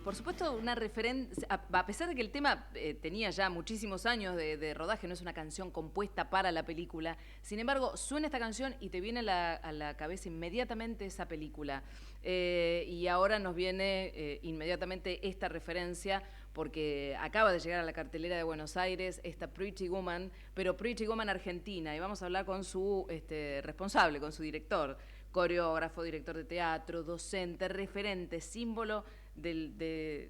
por supuesto, una referencia, a pesar de que el tema tenía ya muchísimos años de rodaje, no es una canción compuesta para la película, sin embargo, suena esta canción y te viene a la cabeza inmediatamente esa película. Y ahora nos viene inmediatamente esta referencia, porque acaba de llegar a la cartelera de Buenos Aires esta Pretty Woman, pero Pretty Woman argentina, y vamos a hablar con su responsable, con su director, coreógrafo, director de teatro, docente, referente, símbolo de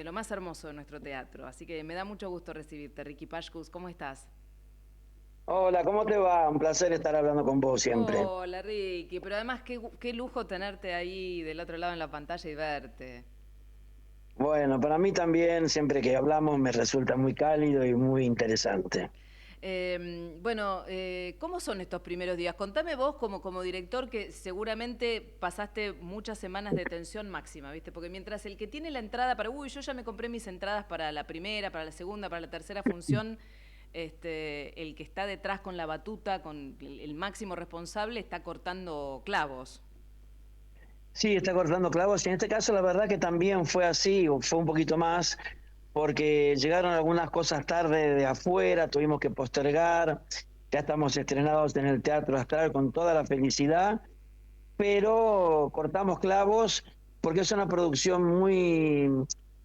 lo más hermoso de nuestro teatro. Así que me da mucho gusto recibirte, Ricky Pashkus. ¿Cómo estás? Hola, ¿cómo te va? Un placer estar hablando con vos siempre. Hola, Ricky. Pero además, qué lujo tenerte ahí del otro lado en la pantalla y verte. Bueno, para mí también, siempre que hablamos, me resulta muy cálido y muy interesante. ¿Cómo son estos primeros días? Contame vos como director que seguramente pasaste muchas semanas de tensión máxima, ¿viste? Porque mientras el que tiene la entrada para, yo ya me compré mis entradas para la primera, para la segunda, para la tercera función, el que está detrás con la batuta, con el máximo responsable, está cortando clavos. Sí, está cortando clavos y en este caso la verdad que también fue así, o fue un poquito más, porque llegaron algunas cosas tarde de afuera, tuvimos que postergar, ya estamos estrenados en el Teatro Astral con toda la felicidad, pero cortamos clavos porque es una producción muy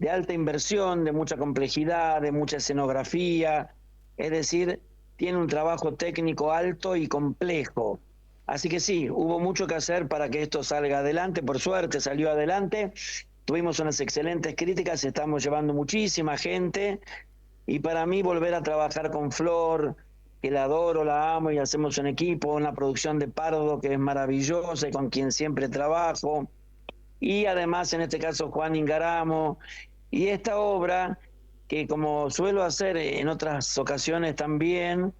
de alta inversión, de mucha complejidad, de mucha escenografía, es decir, tiene un trabajo técnico alto y complejo. Así que sí, hubo mucho que hacer para que esto salga adelante, por suerte salió adelante, tuvimos unas excelentes críticas, estamos llevando muchísima gente y para mí volver a trabajar con Flor, que la adoro, la amo y hacemos un equipo, una producción de Pardo que es maravillosa y con quien siempre trabajo. Y además en este caso Juan Ingaramo. Y esta obra, que como suelo hacer en otras ocasiones también,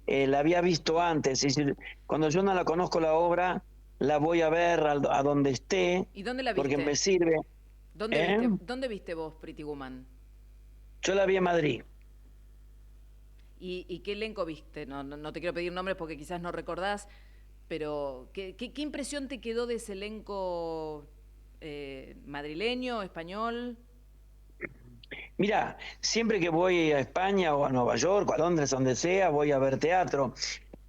la había visto antes. Es decir, cuando yo no la conozco la obra, la voy a ver a donde esté, ¿Y dónde la porque me viste? sirve. ¿Eh? ¿Dónde viste vos, Pretty Woman? Yo la vi en Madrid. ¿Y qué elenco viste? No te quiero pedir nombres porque quizás no recordás, pero ¿qué impresión te quedó de ese elenco madrileño, español? Mira, siempre que voy a España o a Nueva York o a Londres, donde sea, voy a ver teatro.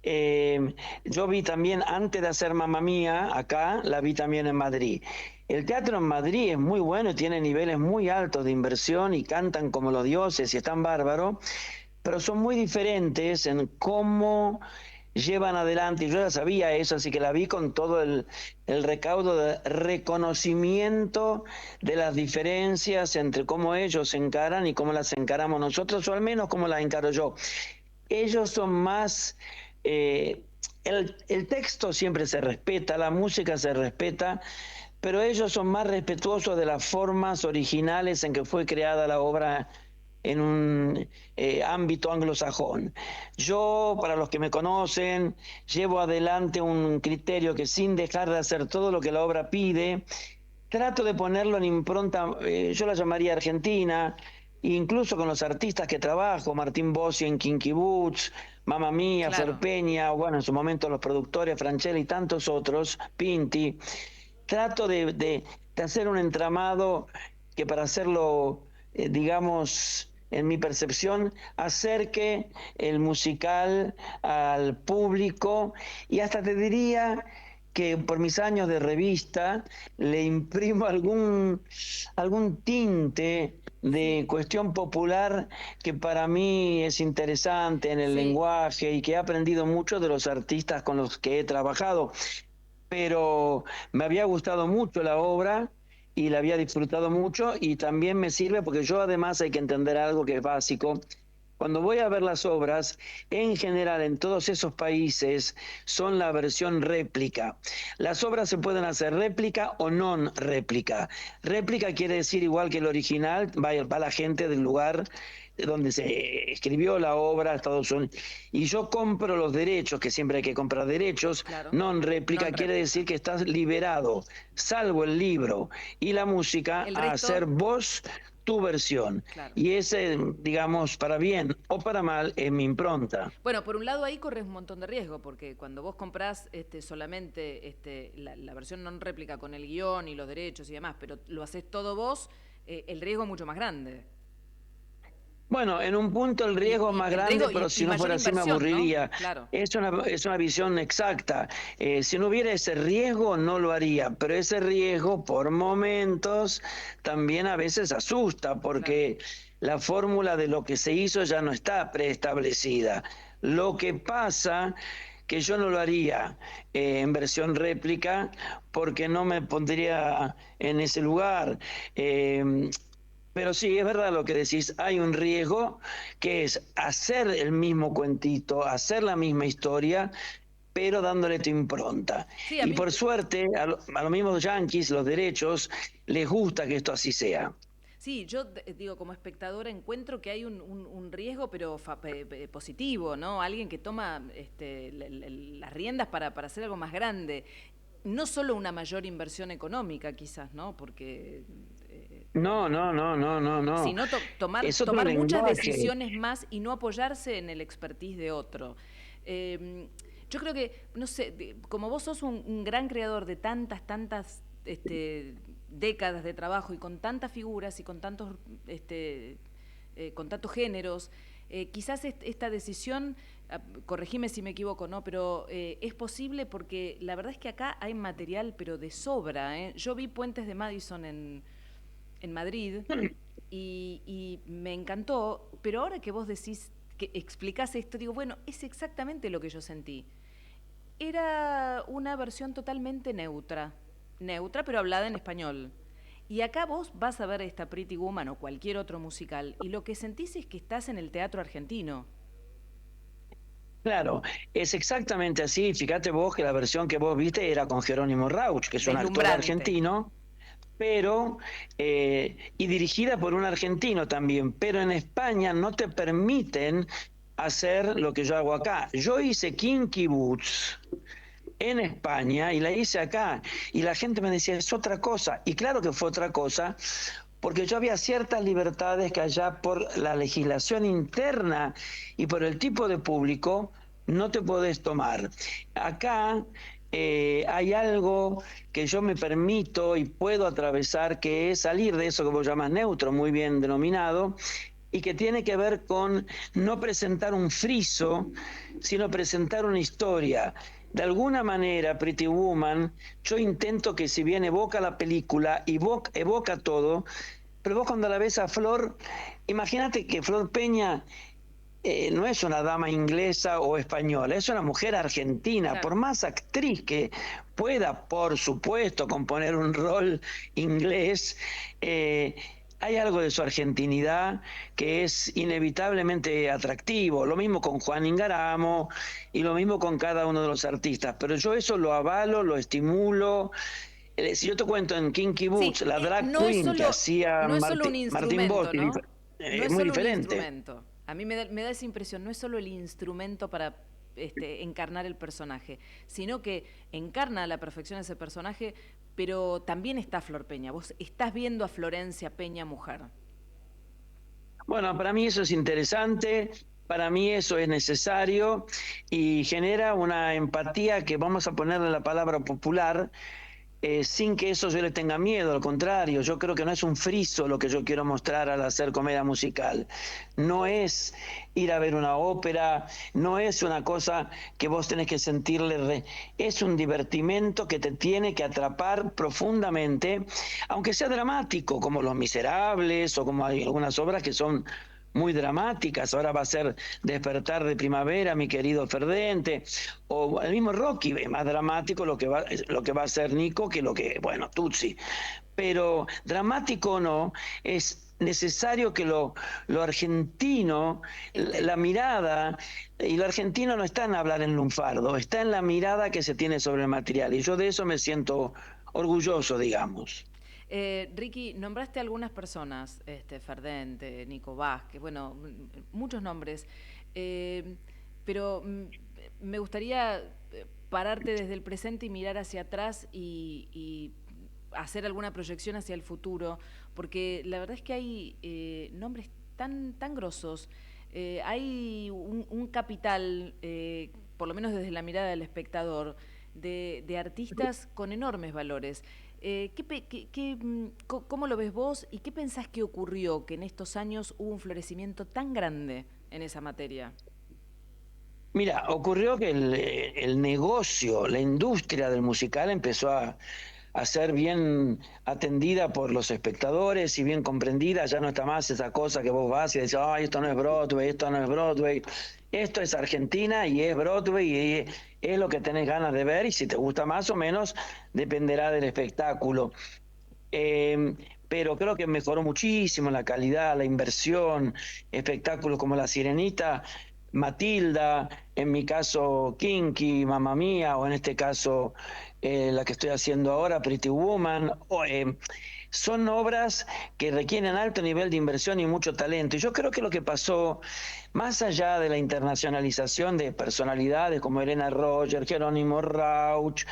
Yo vi también, antes de hacer Mamma Mía, acá, la vi también en Madrid. El teatro en Madrid es muy bueno y tiene niveles muy altos de inversión y cantan como los dioses y están bárbaros, pero son muy diferentes en cómo llevan adelante, y yo ya sabía eso, así que la vi con todo el recaudo de reconocimiento de las diferencias entre cómo ellos se encaran y cómo las encaramos nosotros, o al menos cómo las encaro yo. Ellos son más... el texto siempre se respeta, la música se respeta, pero ellos son más respetuosos de las formas originales en que fue creada la obra en un ámbito anglosajón. Yo, para los que me conocen, llevo adelante un criterio que sin dejar de hacer todo lo que la obra pide, trato de ponerlo en impronta, yo la llamaría argentina, incluso con los artistas que trabajo, Martín Bossi en Kinky Boots, Mamma Mía, Flor Claro. Peña, bueno, en su momento los productores, Franchella y tantos otros, Pinti, trato de hacer un entramado que para hacerlo, digamos, en mi percepción, acerque el musical al público y hasta te diría que por mis años de revista le imprimo algún tinte de Sí, cuestión popular que para mí es interesante en el sí. lenguaje y que he aprendido mucho de los artistas con los que he trabajado, pero me había gustado mucho la obra y la había disfrutado mucho y también me sirve porque yo además hay que entender algo que es básico. Cuando voy a ver las obras, en general en todos esos países son la versión réplica. Las obras se pueden hacer réplica o non réplica. Réplica quiere decir igual que el original, va la gente del lugar donde se escribió la obra a Estados Unidos. Y yo compro los derechos, que siempre hay que comprar derechos, Claro. non réplica Non quiere decir réplica. que estás liberado, salvo el libro y la música, El a hacer resto, vos tu versión. claro. Y ese, digamos, para bien o para mal, es mi impronta. Bueno, por un lado ahí corres un montón de riesgo, porque cuando vos comprás solamente la versión non réplica con el guión y los derechos y demás, pero lo haces todo vos, el riesgo es mucho más grande. Bueno, en un punto el riesgo es más El grande, riesgo pero si y no mayor fuera así me inversión, ¿no? aburriría. Claro. Es una visión exacta. Si no hubiera ese riesgo, no lo haría, pero ese riesgo por momentos también a veces asusta, Claro. porque la fórmula de lo que se hizo ya no está preestablecida. Lo que pasa que yo no lo haría en versión réplica porque no me pondría en ese lugar. Eh, pero sí, es verdad lo que decís, hay un riesgo que es hacer el mismo cuentito, hacer la misma historia, pero dándole tu impronta. Sí, a Y mí, por suerte, a los mismos yanquis, los derechos, les gusta que esto así sea. sí, yo digo, como espectadora encuentro que hay un riesgo, pero positivo, ¿no? Alguien que toma las riendas para hacer algo más grande. No solo una mayor inversión económica, quizás, ¿no? Porque No, no, no, no, no, no. sino Es otro tomar muchas lenguaje. decisiones más y no apoyarse en el expertise de otro. Eh, yo creo que, no sé, como vos sos un gran creador de tantas décadas de trabajo y con tantas figuras y con tantos géneros, quizás esta decisión, corregime si me equivoco, ¿no? Pero es posible porque la verdad es que acá hay material, pero de sobra, ¿eh? Yo vi Puentes de Madison en Madrid y me encantó, pero ahora que vos decís, que explicás esto, digo, bueno, es exactamente lo que yo sentí. Era una versión totalmente neutra pero hablada en español. Y acá vos vas a ver esta Pretty Woman o cualquier otro musical y lo que sentís es que estás en el teatro argentino. Claro, es exactamente así. Fíjate vos que la versión que vos viste era con Jerónimo Rauch, que es un actor Deslumbrante. argentino, pero y dirigida por un argentino también, pero en España no te permiten hacer lo que yo hago acá. Yo hice Kinky Boots en España y la hice acá y la gente me decía, es otra cosa. Y claro que fue otra cosa, porque yo había ciertas libertades que allá por la legislación interna y por el tipo de público no te podés tomar. Acá hay algo que yo me permito y puedo atravesar, que es salir de eso que vos llamas neutro, muy bien denominado, y que tiene que ver con no presentar un friso, sino presentar una historia. De alguna manera, Pretty Woman, yo intento que si bien evoca la película, evoca todo, pero vos cuando la ves a Flor, imagínate que Flor Peña no es una dama inglesa o española, es una mujer argentina, Claro. por más actriz que pueda, por supuesto, componer un rol inglés, hay algo de su argentinidad que es inevitablemente atractivo. Lo mismo con Juan Ingaramo y lo mismo con cada uno de los artistas. Pero yo eso lo avalo, lo estimulo. Si yo te cuento en Kinky Sí, Boots, la drag queen que hacía no es solo un Martín instrumento, Botti, ¿no? No es es muy solo un diferente. instrumento. A mí me da esa impresión, no es solo el instrumento para encarnar el personaje, sino que encarna a la perfección ese personaje, pero también está Flor Peña. Vos estás viendo a Florencia Peña mujer. Bueno, para mí eso es interesante, para mí eso es necesario y genera una empatía que vamos a ponerle la palabra popular, sin que eso yo le tenga miedo, al contrario, yo creo que no es un friso lo que yo quiero mostrar al hacer comedia musical. No es ir a ver una ópera, no es una cosa que vos tenés que es un divertimento que te tiene que atrapar profundamente, aunque sea dramático, como Los Miserables o como hay algunas obras que son muy dramáticas. Ahora va a ser Despertar de Primavera, mi querido Ferdente, o el mismo Rocky, es más dramático lo que va a ser Nico que lo que, bueno, Tutsi. Pero dramático o no, es necesario que lo argentino, Este, la mirada, y lo argentino no está en hablar en lunfardo, está en la mirada que se tiene sobre el material. Y yo de eso me siento orgulloso, digamos. Ricky, nombraste algunas personas, Ferdente, Nico Vázquez, bueno, muchos nombres, eh, pero me gustaría pararte desde el presente y mirar hacia atrás y hacer alguna proyección hacia el futuro, porque la verdad es que hay nombres tan grosos, hay un capital, por lo menos desde la mirada del espectador, de artistas con enormes valores. ¿Cómo lo ves vos y qué pensás que ocurrió que en estos años hubo un florecimiento tan grande en esa materia? Mira, ocurrió que el negocio, la industria del musical empezó a ser bien atendida por los espectadores y bien comprendida. Ya no está más esa cosa que vos vas y decís, ay, esto no es Broadway, esto no es Broadway. Esto es Argentina y es Broadway y es lo que tenés ganas de ver, y si te gusta más o menos dependerá del espectáculo. Eh, pero creo que mejoró muchísimo la calidad, la inversión, espectáculos como La Sirenita, Matilda, en mi caso Kinky, Mamma Mía, o en este caso la que estoy haciendo ahora, Pretty Woman. Son obras que requieren alto nivel de inversión y mucho talento. Y yo creo que lo que pasó, más allá de la internacionalización de personalidades como Elena Roger, Jerónimo Rauch,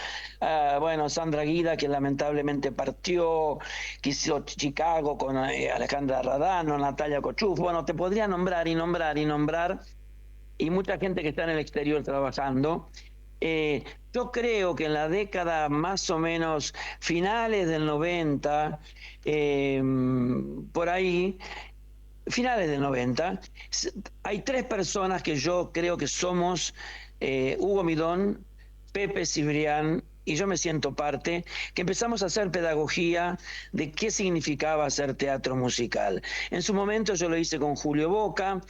bueno, Sandra Guida, que lamentablemente partió, que hizo Chicago con Alejandra Radano, Natalia Kochuf, bueno, te podría nombrar y nombrar y nombrar, y mucha gente que está en el exterior trabajando. Yo creo que en la década más o menos finales del 90, por ahí, finales del 90, hay tres personas que yo creo que somos, Hugo Midón, Pepe Cibrián y yo me siento parte, que empezamos a hacer pedagogía de qué significaba hacer teatro musical. En su momento yo lo hice con Julio Boca,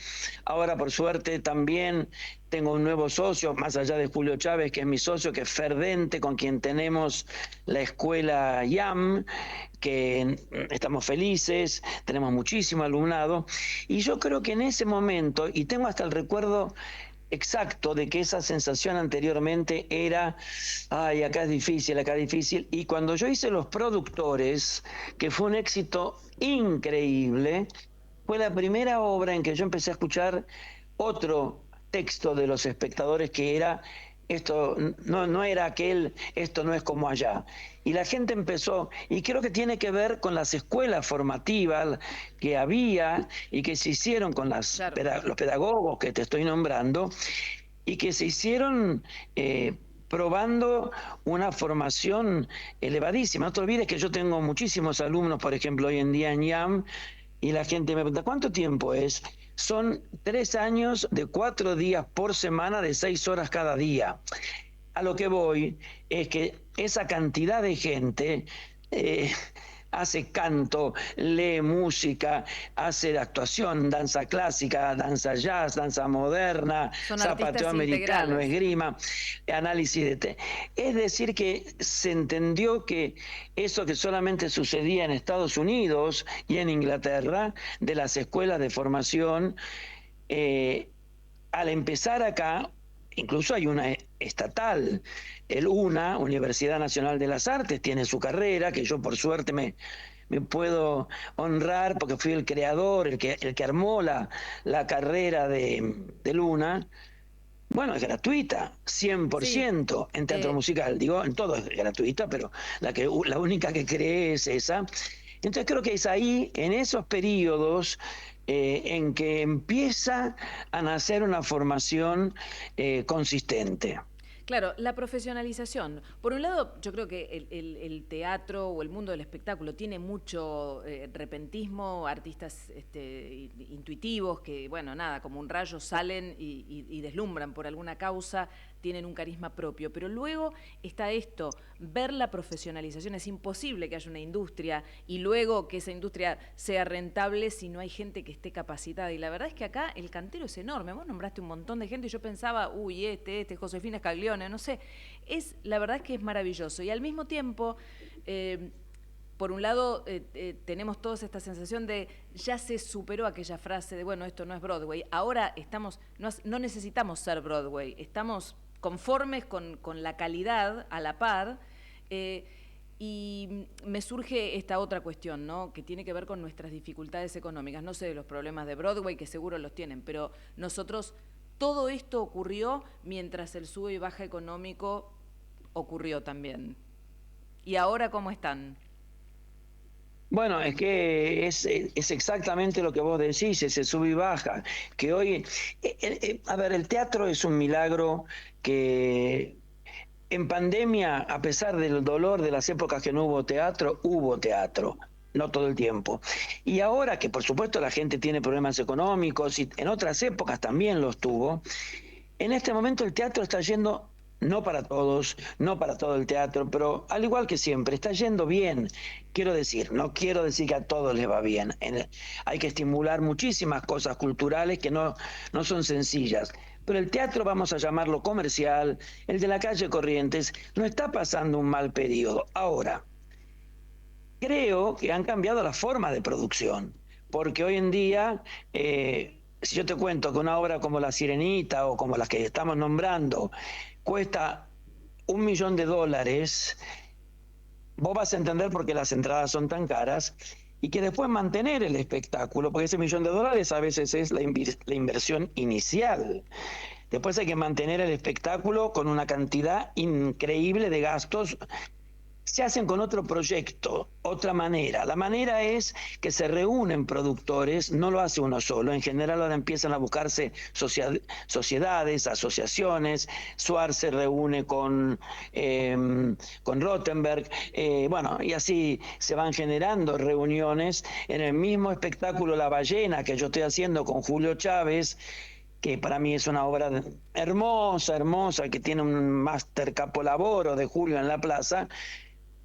ahora por suerte también tengo un nuevo socio, más allá de Julio Chávez, que es mi socio, que es Ferdente, con quien tenemos la escuela IAM, que estamos felices, tenemos muchísimo alumnado, y yo creo que en ese momento, y tengo hasta el recuerdo exacto de que esa sensación anteriormente era, ay, acá es difícil, y cuando yo hice Los Productores, que fue un éxito increíble, fue la primera obra en que yo empecé a escuchar otro texto de los espectadores que era, esto no era aquel, esto no es como allá. Y la gente empezó, y creo que tiene que ver con las escuelas formativas que había y que se hicieron con Claro. los pedagogos que te estoy nombrando, y que se hicieron probando una formación elevadísima. No te olvides que yo tengo muchísimos alumnos, por ejemplo, hoy en día en IAM, y la gente me pregunta, ¿cuánto tiempo es? Son 3 años de 4 días por semana, de 6 horas cada día. A lo que voy es que esa cantidad de gente eh, hace canto, lee música, hace actuación, danza clásica, danza jazz, danza moderna, Son zapateo artistas americano, integrales. esgrima, análisis de Es decir, que se entendió que eso que solamente sucedía en Estados Unidos y en Inglaterra, de las escuelas de formación, eh, al empezar acá, incluso hay una estatal, el UNA, Universidad Nacional de las Artes, tiene su carrera, que yo por suerte me puedo honrar porque fui el creador, el que armó la carrera de Luna. Bueno, es gratuita, Sí, 100% en teatro eh, musical. Digo, en todo es gratuita, pero la única que creé es esa. Entonces creo que es ahí, en esos periodos, en que empieza a nacer una formación consistente. claro, la profesionalización. Por un lado, yo creo que el teatro o el mundo del espectáculo tiene mucho repentismo, artistas intuitivos que, bueno, nada, como un rayo salen y deslumbran por alguna causa, tienen un carisma propio. Pero luego está esto, ver la profesionalización. Es imposible que haya una industria y luego que esa industria sea rentable si no hay gente que esté capacitada. Y la verdad es que acá el cantero es enorme. Vos nombraste un montón de gente y yo pensaba, uy, Josefina Scaglione, no sé. La verdad es que es maravilloso. Y al mismo tiempo, por un lado, tenemos todos esta sensación de ya se superó aquella frase de, bueno, esto no es Broadway. Ahora no necesitamos ser Broadway, estamos conformes con la calidad a la par. eh, y me surge esta otra cuestión, ¿no? Que tiene que ver con nuestras dificultades económicas. No sé de los problemas de Broadway, que seguro los tienen, pero nosotros, todo esto ocurrió mientras el sube y baja económico ocurrió también. ¿Y ahora cómo están? Bueno, es que es exactamente lo que vos decís, ese sub y baja, que hoy, a ver, el teatro es un milagro que en pandemia, a pesar del dolor de las épocas que no hubo teatro, no todo el tiempo. Y ahora que por supuesto la gente tiene problemas económicos y en otras épocas también los tuvo, en este momento el teatro está yendo, no para todos, no para todo el teatro, pero al igual que siempre, está yendo bien. Quiero decir, no quiero decir que a todos les va bien. Hay que estimular muchísimas cosas culturales que no son sencillas. Pero el teatro, vamos a llamarlo comercial, el de la calle Corrientes, no está pasando un mal periodo. Ahora, creo que han cambiado las formas de producción, porque hoy en día, si yo te cuento que una obra como La Sirenita o como las que estamos nombrando cuesta $1 millón, vos vas a entender por qué las entradas son tan caras y que después mantener el espectáculo, porque ese $1 millón a veces es la inversión inicial. Después hay que mantener el espectáculo con una cantidad increíble de gastos. Se hacen con otro proyecto, otra manera. La manera es que se reúnen productores, no lo hace uno solo. En general ahora empiezan a buscarse sociedades, asociaciones. Suar se reúne con Rottenberg. Bueno, y así se van generando reuniones. En el mismo espectáculo La Ballena que yo estoy haciendo con Julio Chávez, que para mí es una obra hermosa, hermosa, que tiene un máster capolavoro de Julio en la Plaza,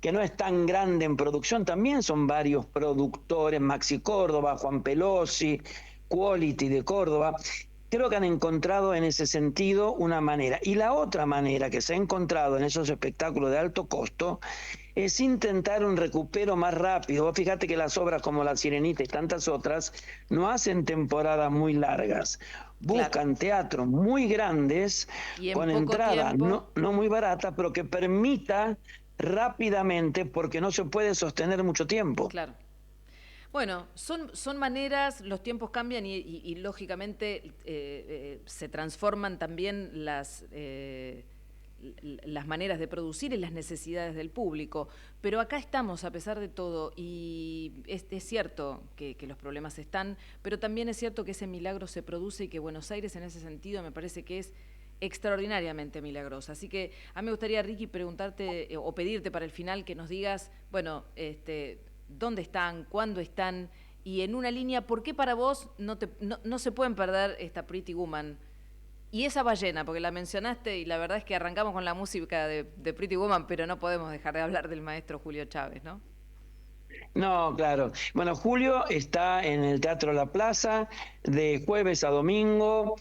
que no es tan grande en producción, también son varios productores, Maxi Córdoba, Juan Pelosi, Quality de Córdoba. Creo que han encontrado en ese sentido una manera. Y la otra manera que se ha encontrado en esos espectáculos de alto costo es intentar un recupero más rápido. Vos fíjate que las obras como La Sirenita y tantas otras no hacen temporadas muy largas. Buscan teatros muy grandes con entrada no muy barata, pero que permita rápidamente, porque no se puede sostener mucho tiempo. Claro. Bueno, son maneras, los tiempos cambian y lógicamente se transforman también las maneras de producir y las necesidades del público. Pero acá estamos, a pesar de todo, y es cierto que los problemas están, pero también es cierto que ese milagro se produce y que Buenos Aires en ese sentido me parece que es extraordinariamente milagrosa. Así que a mí me gustaría, Ricky, preguntarte o pedirte para el final que nos digas, bueno, dónde están, cuándo están, y en una línea, ¿por qué para vos no se pueden perder esta Pretty Woman? Y esa ballena, porque la mencionaste y la verdad es que arrancamos con la música de Pretty Woman, pero no podemos dejar de hablar del maestro Julio Chávez, ¿no? No, claro. Bueno, Julio está en el Teatro La Plaza de jueves a domingo.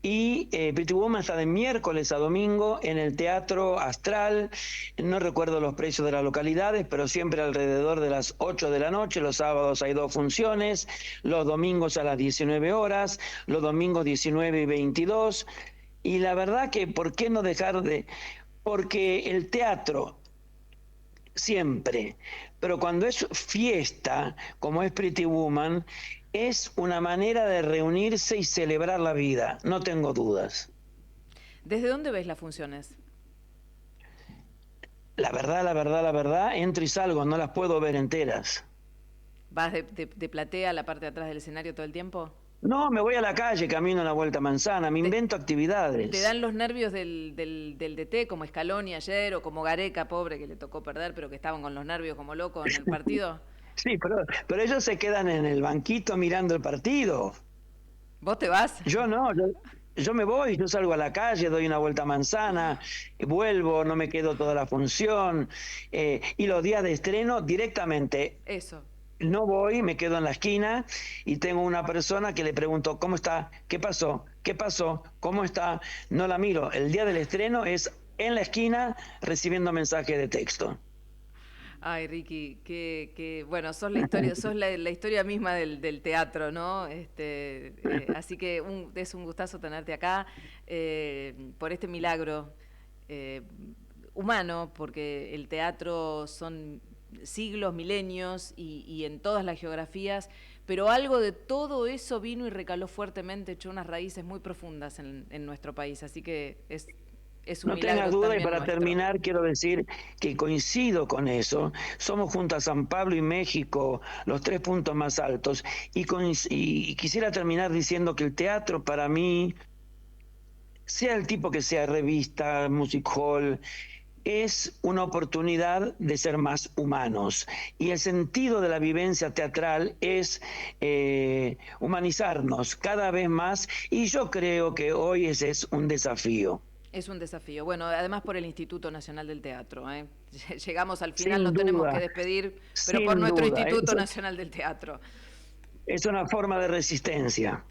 Y Pretty Woman está de miércoles a domingo en el Teatro Astral. No recuerdo los precios de las localidades, pero siempre alrededor de las 8 de la noche. Los sábados hay 2 funciones, los domingos a las 19 horas, los domingos 19 y 22. Y la verdad que, ¿por qué no dejar de...? Porque el teatro siempre, pero cuando es fiesta, como es Pretty Woman, es una manera de reunirse y celebrar la vida, no tengo dudas. ¿Desde dónde ves las funciones? La verdad, entro y salgo, no las puedo ver enteras. ¿Vas de platea a la parte de atrás del escenario todo el tiempo? No, me voy a la calle, camino una vuelta a manzana, me invento actividades. ¿Te dan los nervios del DT, como Scaloni ayer, o como Gareca, pobre, que le tocó perder, pero que estaban con los nervios como locos en el partido? Sí, pero ellos se quedan en el banquito mirando el partido. ¿Vos te vas? Yo no, yo me voy, yo salgo a la calle, doy una vuelta a manzana, vuelvo, no me quedo toda la función. Y los días de estreno directamente. Eso. No voy, me quedo en la esquina y tengo una persona que le pregunto, ¿cómo está? ¿Qué pasó? ¿Qué pasó? ¿Cómo está? No la miro. El día del estreno es en la esquina recibiendo mensajes de texto. Ay, Ricky, bueno, sos la historia misma del teatro, ¿no? Así que es un gustazo tenerte acá por este milagro humano, porque el teatro son siglos, milenios y en todas las geografías, pero algo de todo eso vino y recaló fuertemente, echó unas raíces muy profundas en nuestro país, así que es un no milagro. tengas duda, y para nuestro. terminar quiero decir que coincido con eso. Somos junto a San Pablo y México los 3 puntos más altos y quisiera terminar diciendo que el teatro para mí, sea el tipo que sea, revista, music hall, es una oportunidad de ser más humanos. Y el sentido de la vivencia teatral es humanizarnos cada vez más, y yo creo que hoy ese es un desafío. Es un desafío. Bueno, además por el Instituto Nacional del Teatro. Llegamos al final, Sin nos tenemos que duda, despedir, pero por sin nuestro duda. Instituto Nacional del Teatro. Es una forma de resistencia.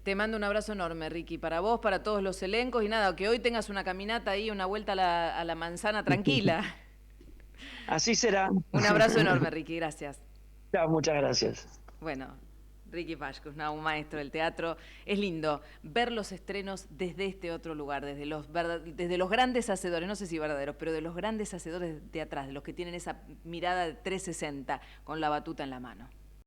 Te mando un abrazo enorme, Ricky, para vos, para todos los elencos y nada, que hoy tengas una caminata ahí, una vuelta a la manzana tranquila. Así será. Un abrazo enorme, Ricky, gracias. Chao, muchas gracias. Bueno, Ricky Pashkus, un maestro del teatro. Es lindo ver los estrenos desde este otro lugar, desde los grandes hacedores, no sé si verdaderos, pero de los grandes hacedores de atrás, de los que tienen esa mirada de 360 con la batuta en la mano.